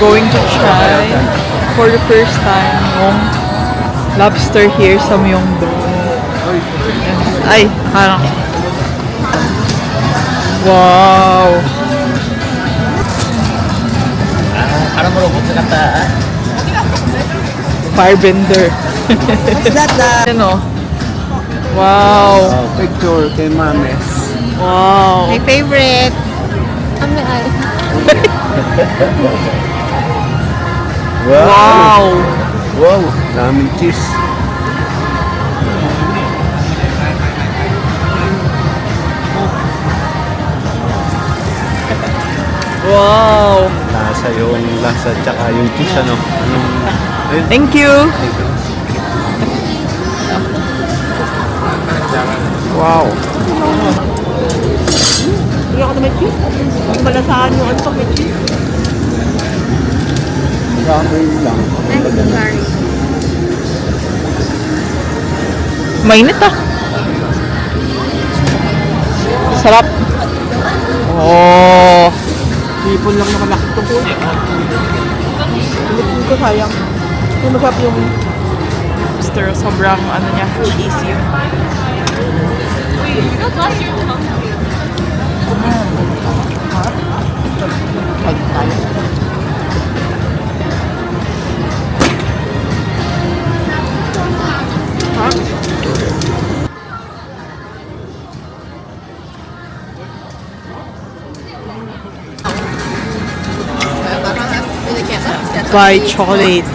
going to try for the first time yung lobster here sa Myeongdong. Ay, parang wow! Parang robot na kata. Firebender. Is that the... Ano? Wow! Picture kay Mames. Wow! My favorite. Ano ay? Wow! Wow! Daming cheese. Wow! Lasa yung lasa tsaka yung cheese ano. Ayun. Thank you! Wow! Hindi ako na may cheese. Ang balasahan yung ano pag may cheese. Ramen lang. I'm sorry. Mainit ah! Sarap! Oh! Hipon lang naman ako ito po. Pilipin ko sayang. Yung masarap yung... Lobster, sobrang ano niya, cheesy. By chocolate.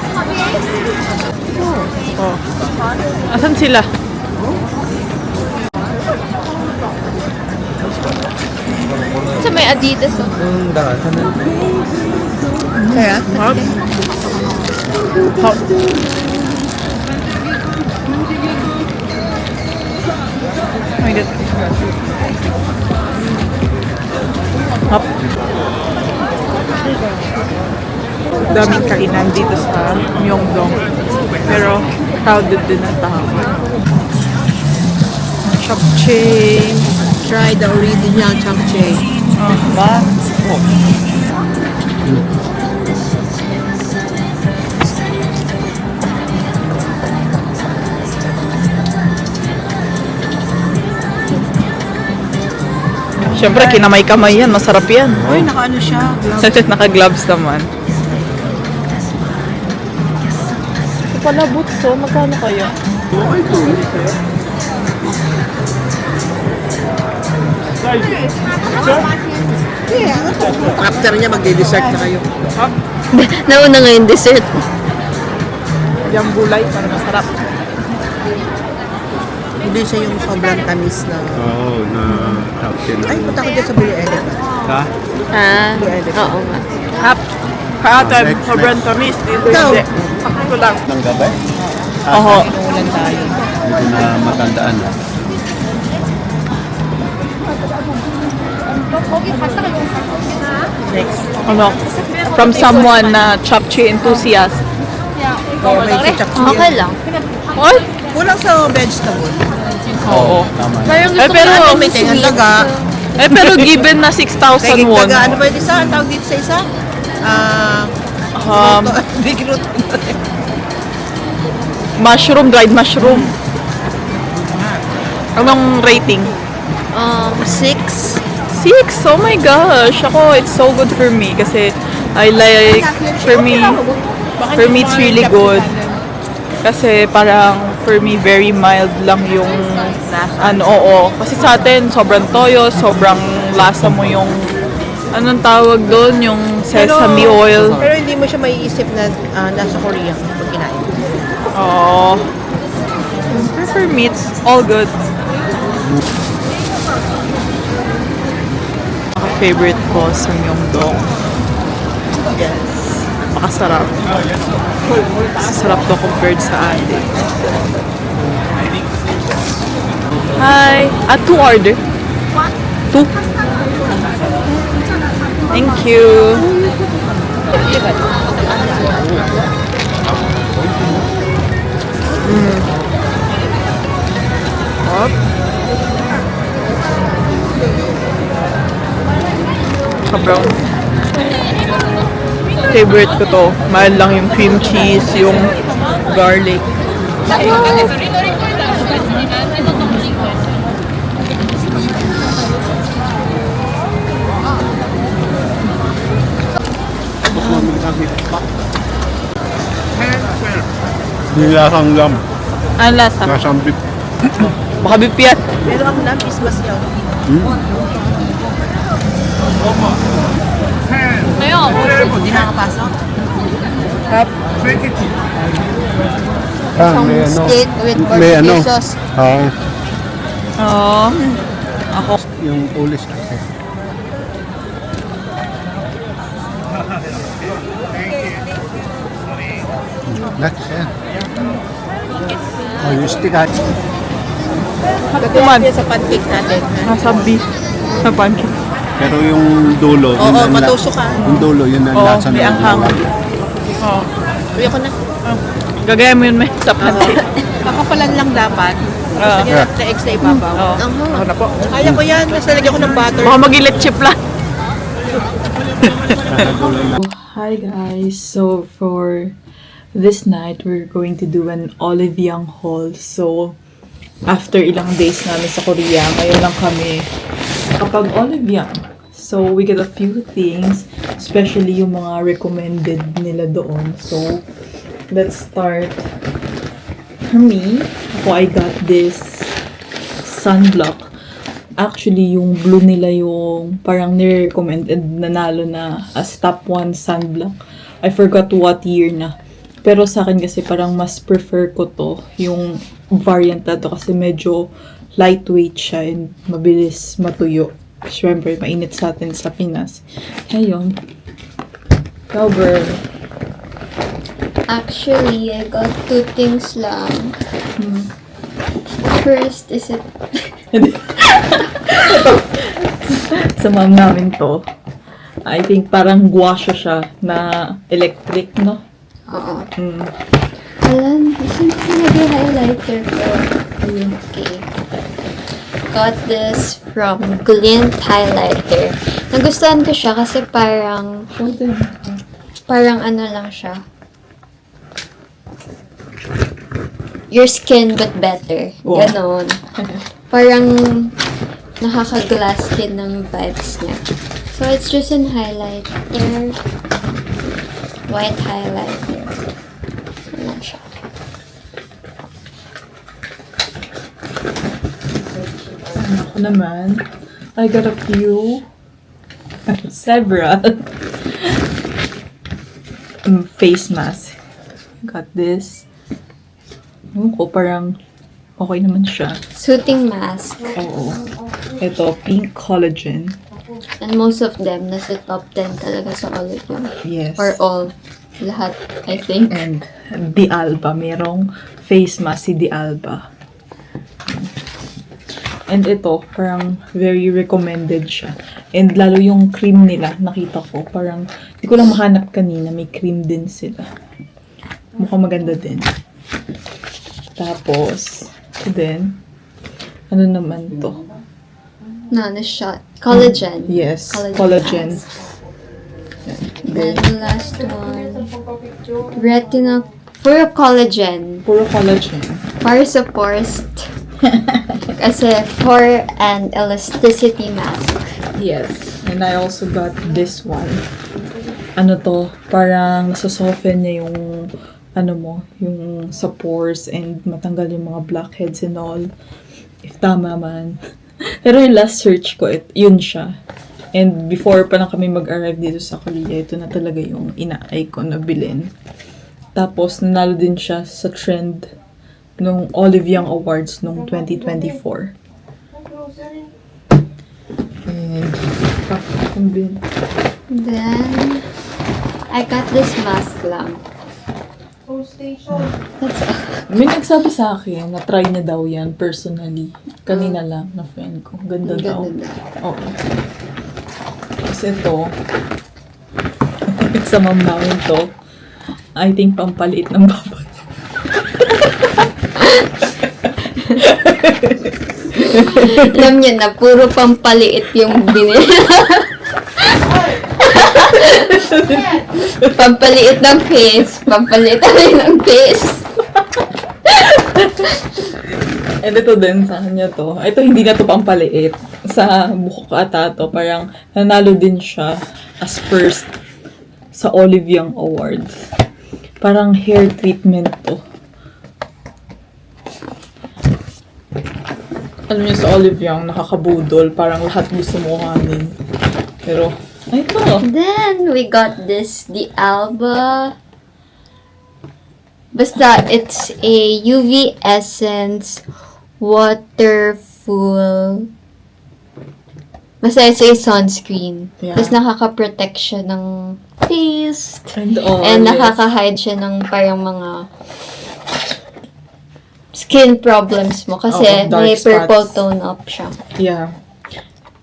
Oh. Asan sila? Sa may Adidas. Ang dasa na. Kaya? Hot. Oh my God. Hop. Daming kainan dito sa Myeongdong. Pero crowded din ang tao. Japchae. Try the original japchae. Ba? Siyempre, kinamay-kamay yan. Masarap yan. Uy, naka-ano siya. Naka-gloves naman. Ito pala, boots, oh. Magkano kaya? Okay to. After niya, magde-dessert na kayo. Nauna nga yung dessert. Yung gulay, para masarap. Hindi siya yung sobrang tamis na... Oo, na captain. Ay, punta ko dyan sa Blue Elephant. Ha? Oo nga. Hap. Kaatan, Next, sobrang next. tamis. Dito Ikaw. hindi. Sakto lang. Nang gabi? Oho. Ulan tayo. Hindi ko na matandaan. Next. Ano? From someone na japchae enthusiast. Oh, may ketchup Okay lang. Oy! Kulang sa vegetable. Oo. Tama. Eh, pero, May tengan daga. given na 6,000 Tengan won. daga. Ano ba yung isa? Ang tawag dito sa isa? Big root. Mushroom, dried mushroom. Anong rating? 6. 6? Oh my gosh! Ako, it's so good for me kasi I like, for me it's really good. Kasi parang, for me, very mild lang yung, ano, oo. Kasi sa atin, sobrang toyo, sobrang lasa mo yung, anong tawag doon? Yung sesame oil. Pero hindi mo siya maiisip na nasa Korea pag kinain. Oo. Pero for me, it's all good. Favorite ko sa Myeongdong. Yes. Makasarap. Sarap to compared sa atin. Hi! 2 order. 2. Thank you. Up. Brown. Favorite ko to. Mahal lang yung cream cheese, yung garlic. Yung lasang lam. Ang lasa. Lasang beef. Baka bipiat. Pero ang lapis mas yun. Hindi nakakapasok. May ano. Steak with May ano. barbecue sauce. Oo. Ako. Yung ulis kasi. That's it. Oh, yung stick ha. Kuman. Sa pancake natin. Nasa beef. Sa pancake. Pero yung dulo, Oo, yun ang matusok ka. Yung dulo, yun ang Oo, lasa may ng anghang. Oo. Uy, ako na. Gagaya mo yun may sa pancake. Kakapalan lang dapat. Oo. Lagyan natin na extra ibabaw. Oo. Ako na po. Kaya ko yan. Basta lagyan ko ng butter. Baka mag-ilet chip lang. dulo. Hi guys, so for this night we're going to do an Olive Young haul. So after ilang days namin sa Korea, ngayon lang kami kapag Olive Young. So we get a few things, especially yung mga recommended nila doon. So let's start. For me, I got this sunblock. Actually, yung blue nila yung parang nire-recommend and nanalo na as top 1 sunblock. I forgot what year na. Pero sa akin kasi parang mas prefer ko to, yung variant na to kasi medyo lightweight siya and mabilis matuyo. Siyempre, mainit sa atin sa Pinas. Ayun. Cover. Actually, I got 2 things lang. First is it Sa mom namin to. I think parang guasha siya na electric, no? Oo. Mm. Alam, isang nag-highlighter ko. Okay. Got this from Glint Highlighter. Nagustuhan ko siya kasi parang ano lang siya. Your skin but better. Wow. Ganon. Parang nakaka-glass skin ng vibes niya. So, it's just an highlighter. White highlighter. Ano siya? Ako naman, I got a few, several face mask. Got this. Ewan ko, parang okay naman siya. Soothing mask. Oo. Ito, pink collagen. And most of them nasa top 10 talaga sa Olive Young. Yes. Or all. Lahat, I think. And Di Alba. Merong face mask si Di Alba. And ito, parang very recommended siya. And lalo yung cream nila, nakita ko. Parang, hindi ko lang mahanap kanina. May cream din sila. Mukhang maganda din. Tapos, then, ano naman to? Nana shot. Collagen. Yes, collagen. mask. And the last one. Retina. Puro collagen. Puro collagen. Para sa pores. Kasi pore and elasticity mask. Yes. And I also got this one. Ano to? Parang nasosoften niya yung ano mo, yung sa pores and matanggal yung mga blackheads and all. If tama man. Pero yung last search ko, yun siya. And before pa lang kami mag-arrive dito sa Korea, ito na talaga yung ina-eye ko na bilhin. Tapos, nanalo din siya sa trend nung Olive Young Awards nung 2024. And, Then, I got this mask lang. That's all. may nagsabi sa akin na try niya daw yan personally. Kanina lang na friend ko. Ganda daw. Ganda daw. Oo. Kasi ito, sa mom namin to, I think pampaliit ng baboy. Alam niyo na, puro pampaliit yung binili. Pampaliit ng face. Pampaliit rin ng face. And ito din sa kanya to. Ito hindi na to pampaliit. Sa buhok ata to. Parang nanalo din siya as first sa Olive Young Awards. Parang hair treatment to. Alam niyo sa Olive Young, nakakabudol. Parang lahat gusto mo kanin. Pero, ay ito. Then, we got this, the Alba. Basta, it's a UV Essence waterful. Basta, it's a sunscreen. Yeah. Tapos, nakaka-protect siya ng face. And And nakaka-hide siya ng parang mga skin problems mo. Kasi, Oo, dark may purple spots. tone up siya. Yeah.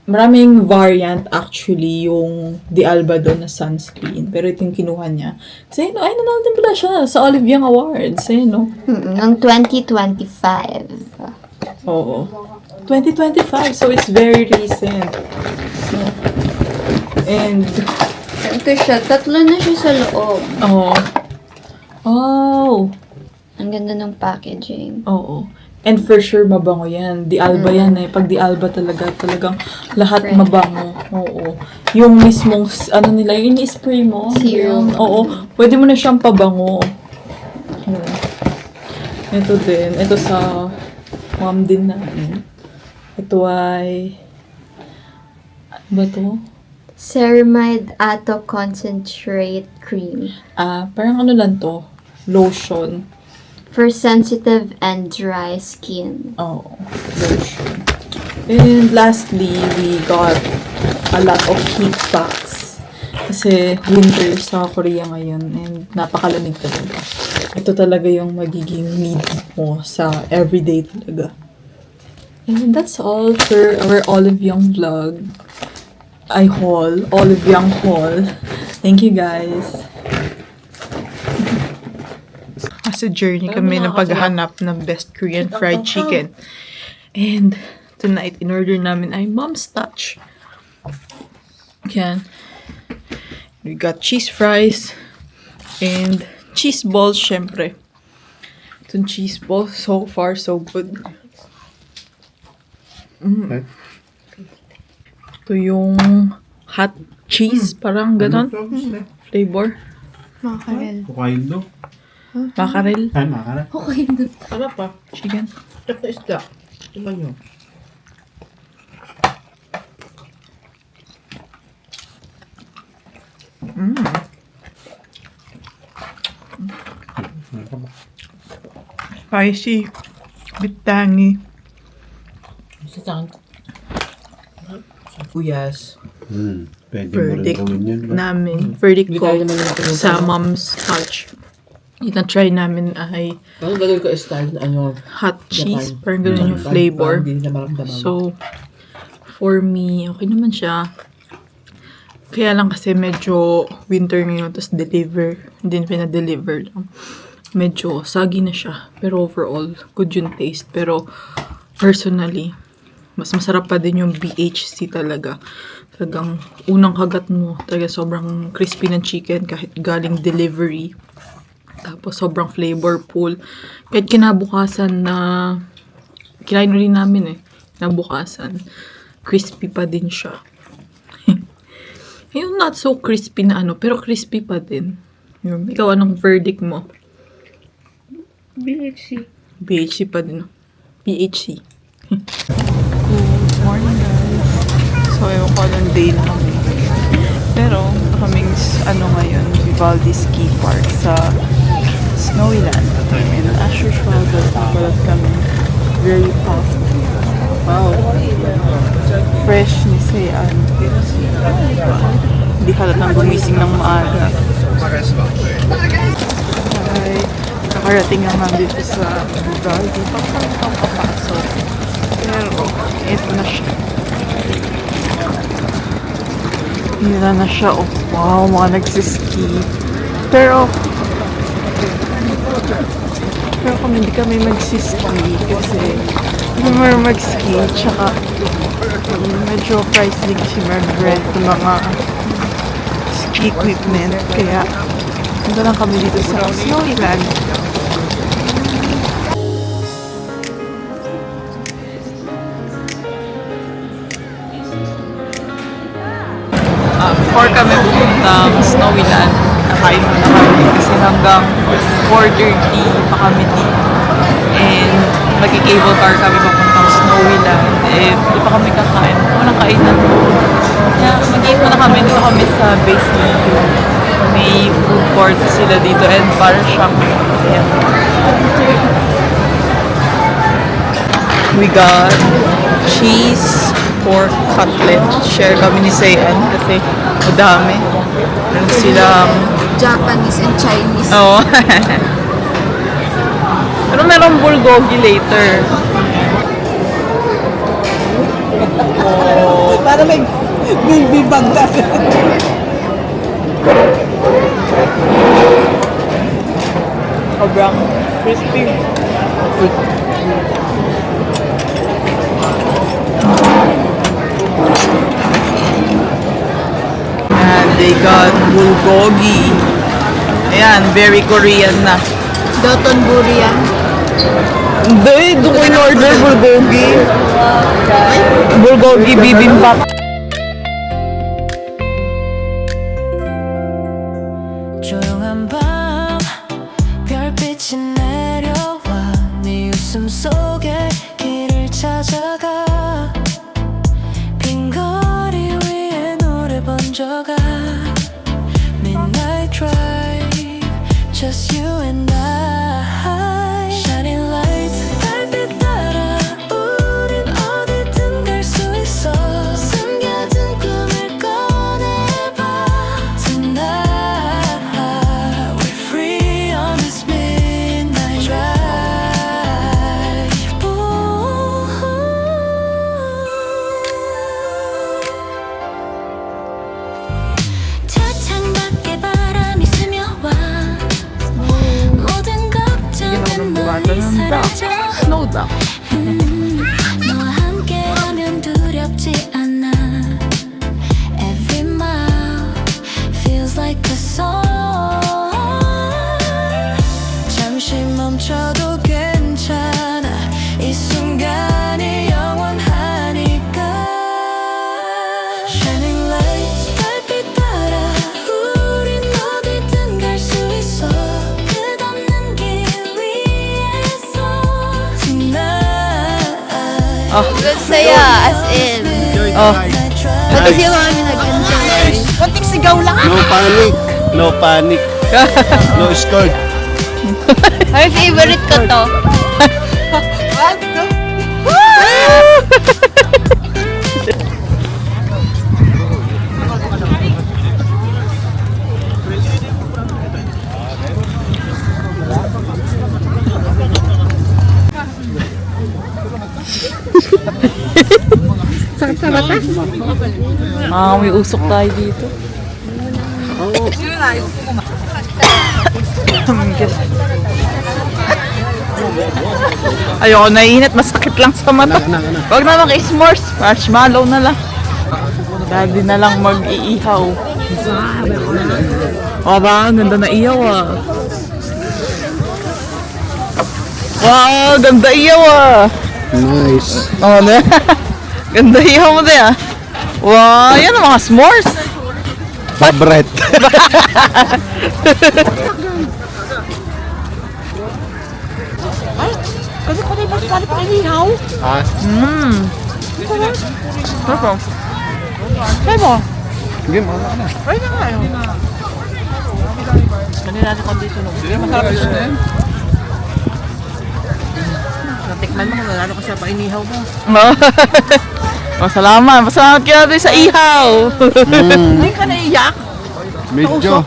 Maraming variant actually yung The Alba doon na sunscreen. Pero ito yung kinuha niya. Kasi, ay, nanalo din pala siya sa Olive Young Awards. Ayun, no? Ng 2025. Oo. 2025, so it's very recent. So, and, Ito siya. Tatlo na siya sa loob. oh. Oh. Ang ganda ng packaging. Oo. And for sure, mabango yan. The Alba yan eh. Pag The Alba talagang lahat Fresh. mabango. Oo. Yung mismong, ano nila, yung ini-spray mo. Serum. Oo. Pwede mo na siyang pabango. Ito din. Ito sa mom din namin. Ito ay, ano ba to? Ceramide Ato Concentrate Cream. Parang ano lang to? Lotion. For sensitive and dry skin. Oh, lotion. And lastly, we got a lot of heat packs. Kasi winter sa Korea ngayon and napakalamig talaga. Ito talaga yung magiging need mo sa everyday talaga. And that's all for our Olive Young vlog. Olive Young haul. Thank you guys. As a journey kami na paghahanap ng best Korean fried chicken. And tonight, in-order namin ay Mom's Touch. Yan. We got cheese fries and cheese balls, syempre. Itong cheese balls, so far, so good. Okay. Ito yung hot cheese, parang ganon. Flavor. Hokkaido. Mackerel. Ay, makara. Ano pa? Chicken. Tsaka isda. Tingnan nyo. Spicy. Bit tangy. Isa sa akin. Uyas. Pwede mo rin Verdict gawin yun. Ba? namin. Verdict Hindi ko tayo naman nakakita. sa Mom's Touch. Ina-try namin ay Ano gagawin ko style na ano? hot cheese. Japan. Parang ganun yung flavor. Parang hindi na maramdaman. So, for me, okay naman siya. Kaya lang kasi medyo winter ngayon, tapos hindi na pinadeliver lang. Medyo sagi na siya. Pero overall, good yung taste. Pero personally, mas masarap pa din yung BHC talaga. Talagang unang kagat mo, talaga sobrang crispy ng chicken kahit galing delivery. Tapos sobrang flavorful. Kahit kinabukasan na kinain rin namin kinabukasan, crispy pa din siya. Yung not so crispy na pero crispy pa din. Yung, ikaw anong verdict mo? BHC. BHC pa din. BHC. Good morning guys. So, ewan ko anong day na kami. Pero, kaming ngayon, Vivaldi Ski Park sa Snowyland. And as usual, balat kami. Very puffed. Wow. Fresh ni Sayan. Hindi halatang gumising ng maaga. Ay, nakarating naman dito sa Vivaldi. Papasok. Pero, ito na siya. Hira na siya. Oh, wow, mga nagsiski. Pero kung hindi kami magsiski kasi hindi mag-ski, tsaka medyo pricey kasi mag-rent ng mga ski safety equipment. Kaya, punta lang kami dito sa Snowyland. Before kami pupuntang Snowyland, nakain muna kami kasi hanggang 4:30 pa kami dito. And mag-cable car kami papuntang Snowyland. Eh, di pa kami kakain. Walang kainan po. Kaya mag-eat muna kami. Dito kami sa basement. May food court sila dito and para siyang ayan. We got cheese, pork cutlet. Share kami ni Sayan kasi madami. Meron silang Japanese and Chinese. Oo. Pero merong bulgogi later. Para may bibag ka. Sobrang crispy. And they got bulgogi. Ayan, very Korean na. Dotonburi yan. Hindi, doon ko in-order bulgogi. Bulgogi bibimbap. 조용한 밤 별빛이 내려와 네 웃음 속에 길을 찾아가 빈 거리 위에 노래 번져가 Midnight drive just you and I Shining lights 달빛 따라 우린 어디든 갈 수 있어 숨겨둔 꿈을 꺼내봐 Tonight we're free on this midnight drive 차창 밖에 바람이 스며와 모든 걱정은 멀리 사라져 Snowdrop. 너와 함께라면 두렵지 않아 Every mile feels like a song 잠시 멈춰도 괜찮아 이 순간이 영원하니까 Shining lights 달빛 따라 우린 어디든 갈 수 있어 끝없는 길 위에서 Tonight Good saya, as in. Oh. Pati siya kami nag-enjoy. Konting sigaw lang. No panic. No panic. No scared. Ay, favorite ko to. What? No? May usok tayo dito. Ayoko, naiinit. Masakit lang sa mata. Huwag na mag-s'mores. Marshmallow na lang. Daddy na lang mag-iihaw. O ba? Ang ganda na ihaw ah. Wow, ganda ihaw ah. Nice. Oh, na. Ganda ihaw mo din ah. Wow, yan ang mga s'mores. Favorite. Kasi ko rin mas kali pa inihaw. Ah, Sarap. Diba? sige mo. Ay na nga yun. Kanina natin condition. Masarap yun. Natikman mo kung lalo kasi pa inihaw mo. Oh, salamat. Salamat kaya rin sa ihaw. Hindi ka naiyak. Medyo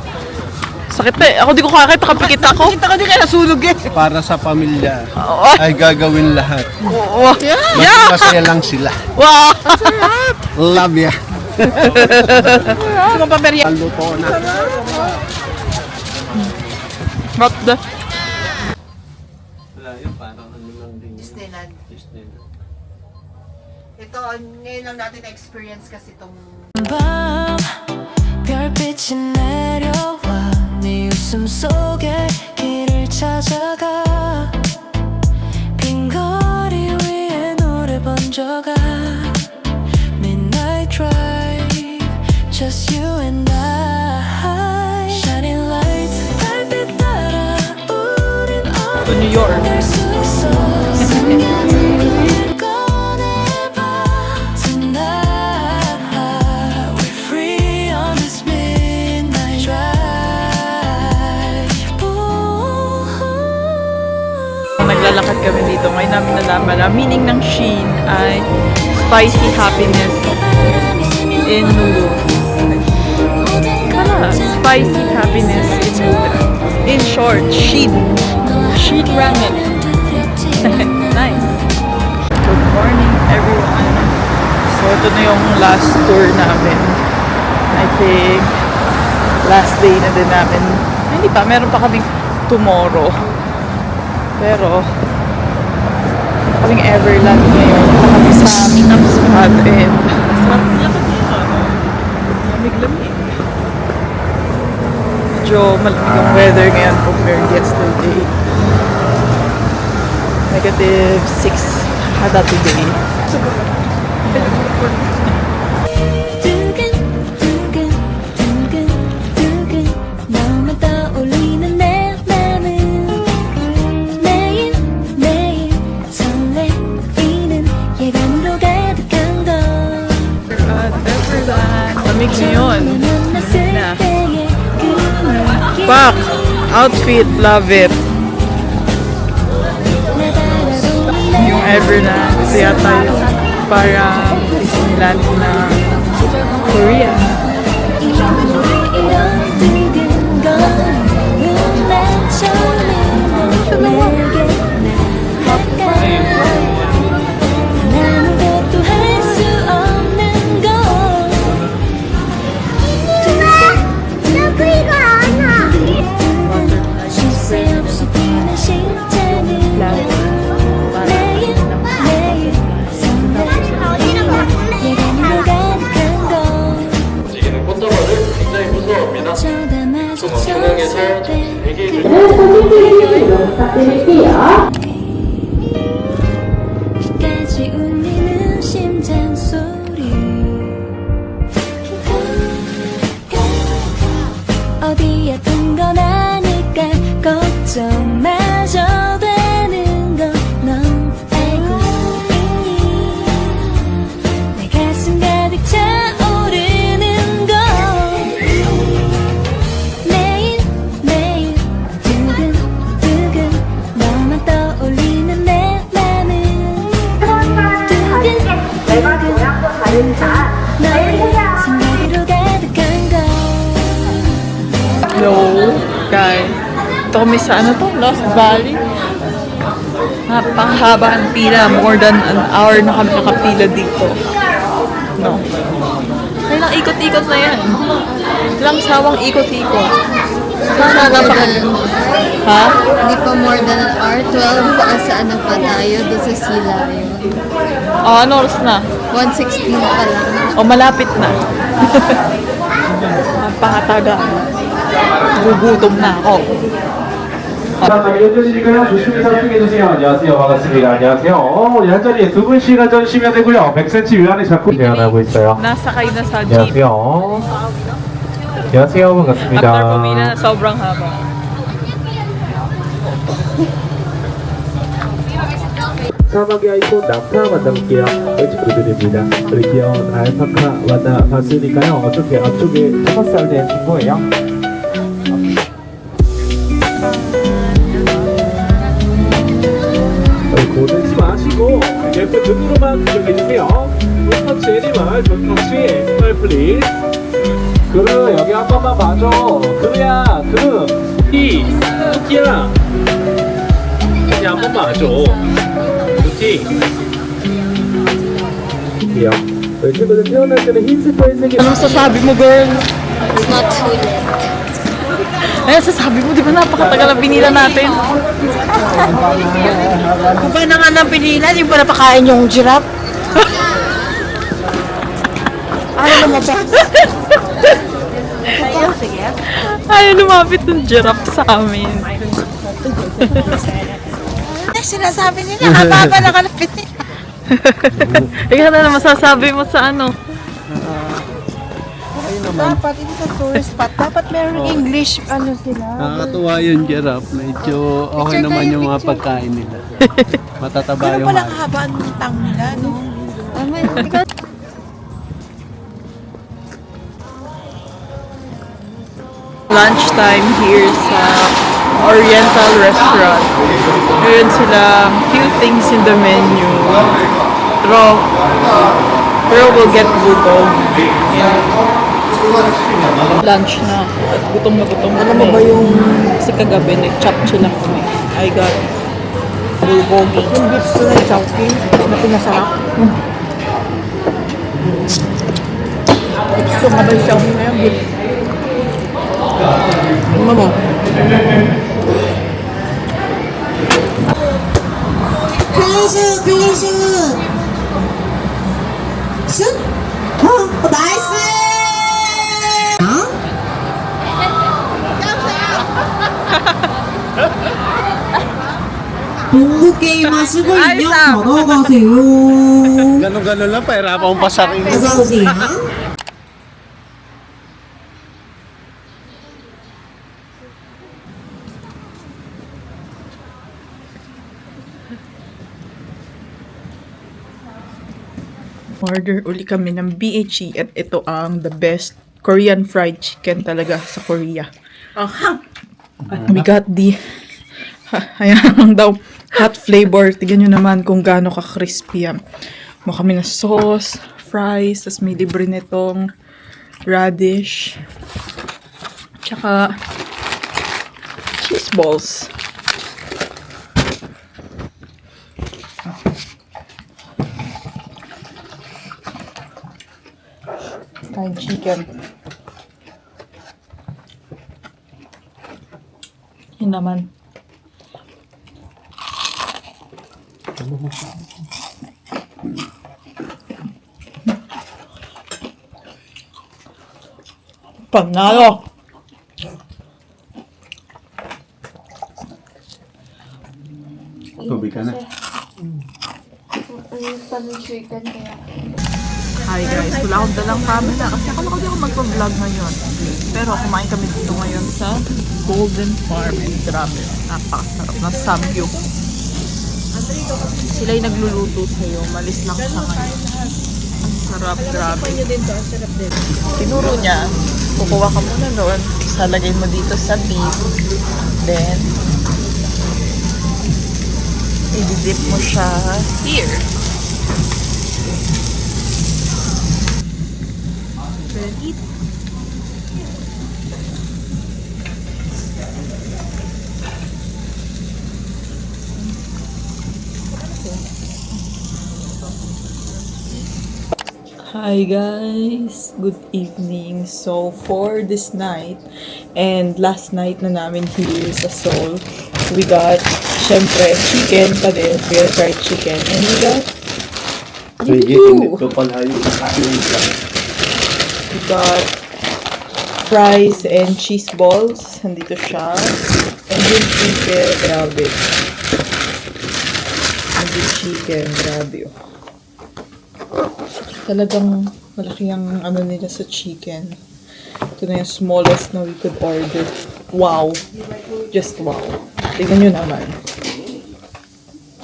Sakit eh. Ako di ko kakita. Kapikit ako. Kita ka din kaya nasunog eh. para sa pamilya Oh, ay gagawin lahat. oh, Mas masaya lang sila. wow. Love ya. Gusto mong pamerya. Luto na. What the? Disneyland. Ito, ngayon lang natin na-experience kasi itong 밤 별빛이 내려와 네 웃음 속에 길을 찾아가 빈 거리 위에 노래 번져가 Midnight Drive Just you and I Shining lights 달빛 따라 우린 To New York. 어디 수 있어 순간을 꺼내봐 Tonight We're free on this midnight drive Naglalakad kami dito. Ngayon namin nalaman na meaning ng Shein ay spicy happiness in noodles. Spicy happiness in noodles. In short, Shein. Shein ramen. Nice. Good morning, everyone. So, ito na yung last tour namin. I think, last day na din namin. Hindi pa, meron pa kaming tomorrow. Pero, kaming Everland ngayon. Kami sa meetup spot and sarap niya ito niya. Lamig-lamig. Medyo malamig ang weather ngayon compared yesterday. -6 hada today. 두근두근두근두근 너만 떠올리는 내 맘은 매일매일 설레이는 예감으로 가득한 걸 At Everland. Lamig ngayon. 만났을 때의 그 느낌 Back! Outfit, love it. Yung Everland. Kasi yata yung parang Disneyland na Korea. 끝까지 울리는 심장 소리 어디였던 건 아닐까 걱정마저 되는 건 넌 알고 있니 내 가슴 가득 차오르는 건 매일매일 두근두근 너만 떠올리는 내 맘은 두근두근 너의 생각으로 가득한 걸 Hello, guys. Ito kami sa ano to? Lost Valley. Napakahaba ang pila. More than an hour na kami nakapila dito. No. Kailang ikot-ikot na yan. Ilang sawang ikot-ikot. Sana napaka... Ha? Hindi pa more than an hour. 12 sa ano pa tayo, doon sa Silayo. Oh, ano oras na? 1:16 pa lang. O, malapit na. Napakataga. Gugutom na ako. 자, 연주시니까요. 조심히 탑승해주세요. 안녕하세요. 반갑습니다. 안녕하세요. 우리 한 자리에 두 분씩 앉아주시면 되고요. 100cm 위안에 잡고 제안하고 있어요. Nasakay na sa jeep. 안녕하세요. 안녕하세요. 반갑습니다. After pumila na sobrang haba. 사막의 아이콘 남파 만나볼게요. 축하드립니다. 우리 귀여운 알파카 만나봤으니까요. 어떻게 앞쪽에 5살 된 친구예요? 고르지 마시고 예쁜 눈으로만 구경해주세요. 눈터치 애니멀 눈터치 스마일 플리즈. 그루 여기 한 번만 봐줘. 그루야 그루 이 토끼야 여기 한 번만 봐줘. 토끼 토끼요. 저희 친구들 태어날 때는 흰색 빨색이 Anong sasabi mo, girl? It's not too late. Ay, sasabi mo, di ba napakatagal ang binila natin? Kung pa na nga ng pinila, di ba napakain yung giraffe? Ano naman ba? Sige. Ay, lumapit ng giraffe sa amin. Sinasabi nila, haba na kalapit niya. Ikaw na masasabi mo sa ano? Dapat, hindi sa tourist spot, dapat meron English, ano sila. Nakakatuwa yung giraffe. Medyo okay naman yung mga pagkain nila. Matataba Pero yung palang haba ang tang nila, no? Lunchtime here sa Oriental Restaurant. Meron silang few things in the menu. Pero we'll get gutom. Lunch na. At gutom na gutom. Alam mo ba yung kasi kagabi nag-chapchi lang kami. I got bulgogi. Yung beef ko na chowking, na pinasarap. Gusto nga ba yung chowking na yung beef? Ano mo? 플리즈 플리즈 슛! 나이스! 농구 게임 하시고 인형 걸어가세요. Ganun-ganun lang, pahirapan akong pasarin. 어서 오세요. Order uli kami ng BHE at ito ang the best Korean fried chicken talaga sa Korea. We got the ayan daw hot flavor. Tignan nyo naman kung gaano ka-crispy yan. Mo kami na sauce, fries, tas may libre nitong radish. Tsaka cheese balls. Fried chicken. Yun naman. Panalo! Tubig ka na. Hi guys, wala akong dalang camera kasi akala ko di ako magpa-vlog ngayon. Pero kumain kami dito ngayon sa Golden Farm and grabe, napakasarap na samgyup. Sila yung nagluluto sa'yo, malis lang siya ngayon. Ang sarap, grabe. Tinuro niya, kukuha ka muna doon, salagay mo dito sa beef, then i-dip mo siya here. Eat. Hi guys, good evening. So for this night and last night na namin here sa Seoul, we got syempre chicken pa din. We got fried chicken and we got Ito pala yung kakain. We got fries and cheese balls. Nandito siya. And yung chicken, grabe. And yung chicken, grabe. Talagang malaki ang ano nila sa chicken. Ito na yung smallest na we could order. Wow. Just wow. Tingnan nyo naman.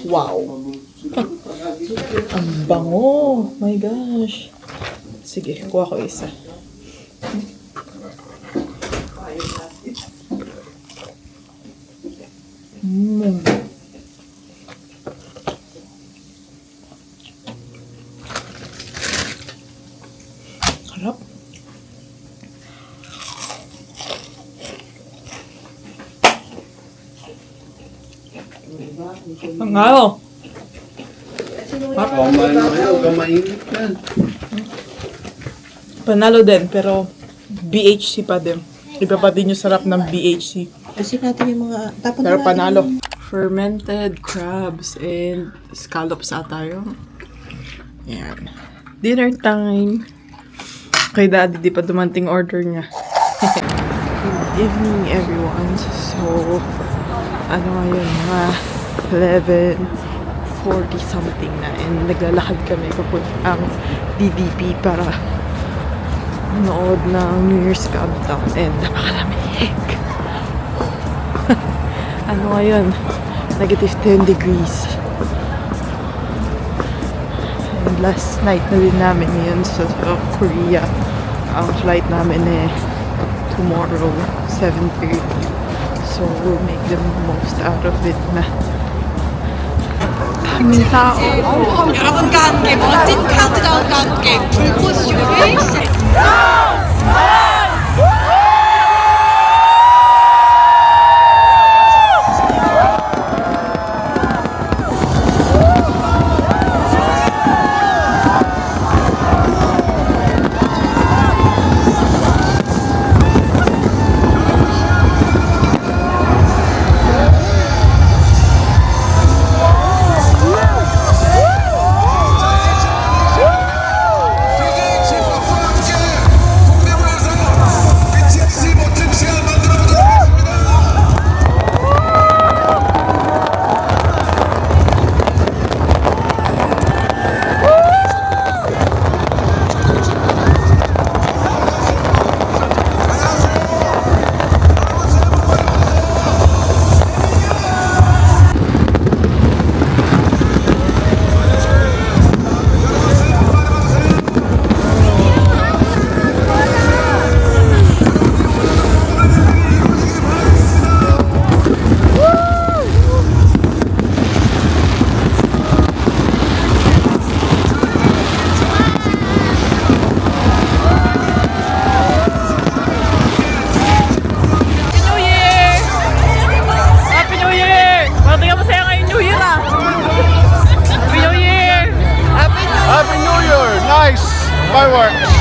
Wow. Ang bango. My gosh. Sige, kuha ko isa. Harap. Ang araw. Mainit yan. Panalo din, pero BHC pa din. Iba pa din yung sarap ng BHC. Kasi natin yung mga, tapos Pero panalo. Fermented crabs and scallops ata yun. Ayan. Dinner time. Kay daddy, di pa dumanting order niya. evening everyone. So, ano ngayon, mga 11:40 something na, and naglalakad kami papuntang DDP para manood ng New Year's Countdown, and napakalamig. Ano ngayon, negative 10 degrees. And last night na din namin yun sa Korea. Ang flight namin tomorrow, 7:30. So, we'll make the most out of it na. Daming tao. 여러분과 함께 멋진 카운트다운과 함께 불꽃 쇼를 Fireworks!